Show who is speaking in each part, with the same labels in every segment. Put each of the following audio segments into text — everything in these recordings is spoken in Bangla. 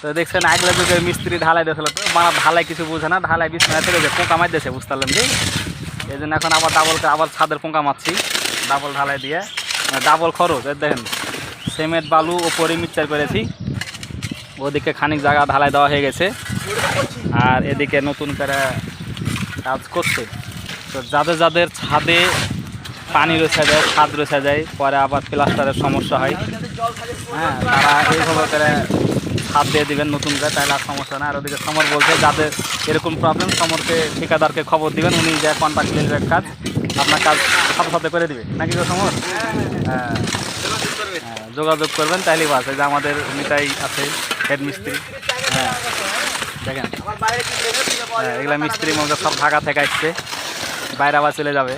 Speaker 1: তো দেখছেন আগলা যুগের মিস্ত্রি ঢালাই দিয়েছিল, তো মানে ঢালাই কিছু বুঝে না, ঢালাই বিছনা থেকে যে পোকা মার দিয়েছে বুঝতে পারলাম যে। এই জন্য এখন আবার আবার ছাদের পোকা মারছি ডাবল ঢালাই দিয়ে, ডাবল খরচ। দেখেন সিমেন্ট বালু ওপরে মিক্সচার করেছি, ওদিকে খানিক জায়গা ঢালাই দেওয়া হয়ে গেছে, আর এদিকে নতুন করে কাজ করছে। তো যাদের যাদের ছাদে পানি রয়েছে যায়, ছাদ রয়েছে যায়, পরে আবার প্লাস্টারের সমস্যা হয়, হ্যাঁ তারা এইভাবে করে ছাদ দিয়ে দেবেন নতুন করে, তাহলে আর সমস্যা না। আর ওদিকে সমর বলছে যাদের এরকম প্রবলেম সমরকে ঠিকাদারকে খবর দিবেন, উনি যা কন্ট্রাক্ট নিয়ে কাজ আপনার কাজ সাথে সাথে করে দিবে নাকি তো সমর। হ্যাঁ যোগাযোগ করবেন তাইলেই বাস। যে আমাদের নিতাই আছে হেড মিস্ত্রি, হ্যাঁ দেখেন এগুলা মিস্ত্রি মধ্যে সব ঢাকা থেকে আসছে, বাইরে আবার চলে যাবে।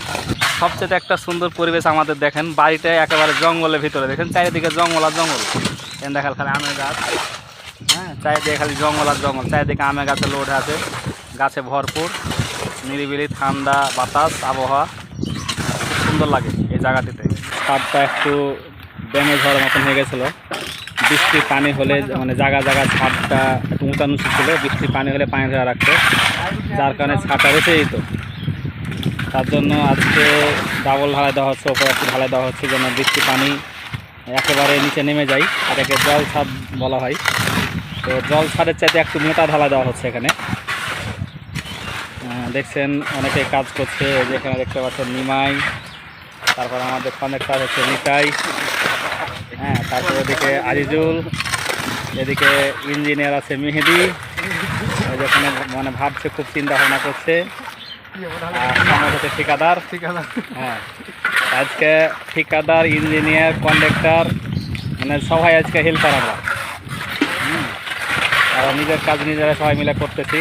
Speaker 1: সবচেয়ে একটা সুন্দর পরিবেশ আমাদের, দেখেন বাড়িটা একেবারে জঙ্গলের ভিতরে, দেখেন চারিদিকে জঙ্গল আর জঙ্গল, দেখাল খালি আমের গাছ, হ্যাঁ চারিদিকে খালি জঙ্গল আর জঙ্গল, চারিদিকে আমের গাছে লোড আছে, গাছে ভরপুর, নিরিবিলি ঠান্ডা বাতাস আবহাওয়া, খুব সুন্দর লাগে এই জায়গাটিতে। ছাদটা একটু ড্যামেজ হওয়ার মতন হয়ে গেছিলো, বৃষ্টির পানি হলে মানে জায়গা জায়গা ছাদটা একটু উঁচানুচি ছিল, বৃষ্টির পানি হলে পানি ধরে রাখতো, যার কারণে ছাদটা রেখে যেত। তার জন্য আজকে ডাবল ঢালাই দেওয়া হচ্ছে, ওপরে একটু ঢালাই দেওয়া হচ্ছে যেন বৃষ্টি পানি একেবারে নিচে নেমে যায়, এটাকে জল ছাদ বলা হয়। তো জল ছাদের চাইতে একটু মোটা ঢালাই দেওয়া হচ্ছে এখানে। দেখছেন অনেকে কাজ করছে, যেখানে দেখতে পাচ্ছেন নিমাই, তারপর আমাদের কন্ট্রাক্টর হচ্ছে নিতাই, হ্যাঁ তারপর এদিকে আজিজুল, এদিকে ইঞ্জিনিয়ার আছে মেহেদি, যেখানে মানে ভাবছে, খুব চিন্তা ভাবনা করছে। আর আমার হচ্ছে ঠিকাদার, হ্যাঁ আজকে ঠিকাদার ইঞ্জিনিয়ার কন্ট্রাক্টর মানে সবাই আজকে হেল্পার আমরা, আর নিজের কাজ নিজেরা সবাই মিলে করতেছি,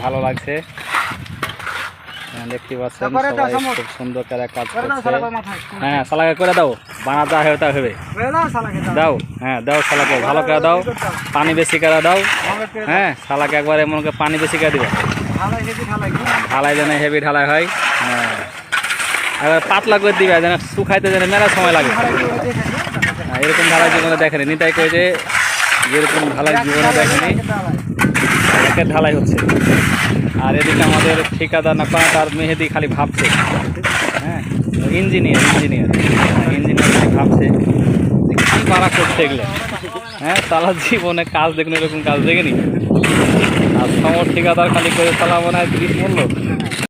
Speaker 1: ভালো লাগছে। দেখতে পাচ্ছেন সবাই খুব সুন্দর করে কাজ করছে। হ্যাঁ সালাকে করে দাও, বানা যা হয় তা হবে, দাও হ্যাঁ দাও সালাকে ভালো করে দাও, পানি বেশি করে দাও, হ্যাঁ সালাকে একবারে মনে করে পানি বেশি করে দিবা, ঢালাই যেন হেভি ঢালাই হয়, হ্যাঁ এবার পাতলা করে দিবে যেন শুকাইতে যেন মেলা সময় লাগে। হ্যাঁ এরকম ঢালাই জীবনে দেখেনি, নিতাই কয়ে যে যেরকম ঢালাই জীবনে দেখেনি, একের ঢালাই হচ্ছে। আর এদিকে আমাদের ঠিকাদার না তার মেহেদি খালি ভাবছে, হ্যাঁ ইঞ্জিনিয়ার খালি ভাবছে কী মারা করছে এগুলো, হ্যাঁ তালা জীবনে কাজ দেখুন, এরকম কাজ দেখেনি। আর সমর ঠিকাদার খালি করে তালা মনে হয় 30 বললো।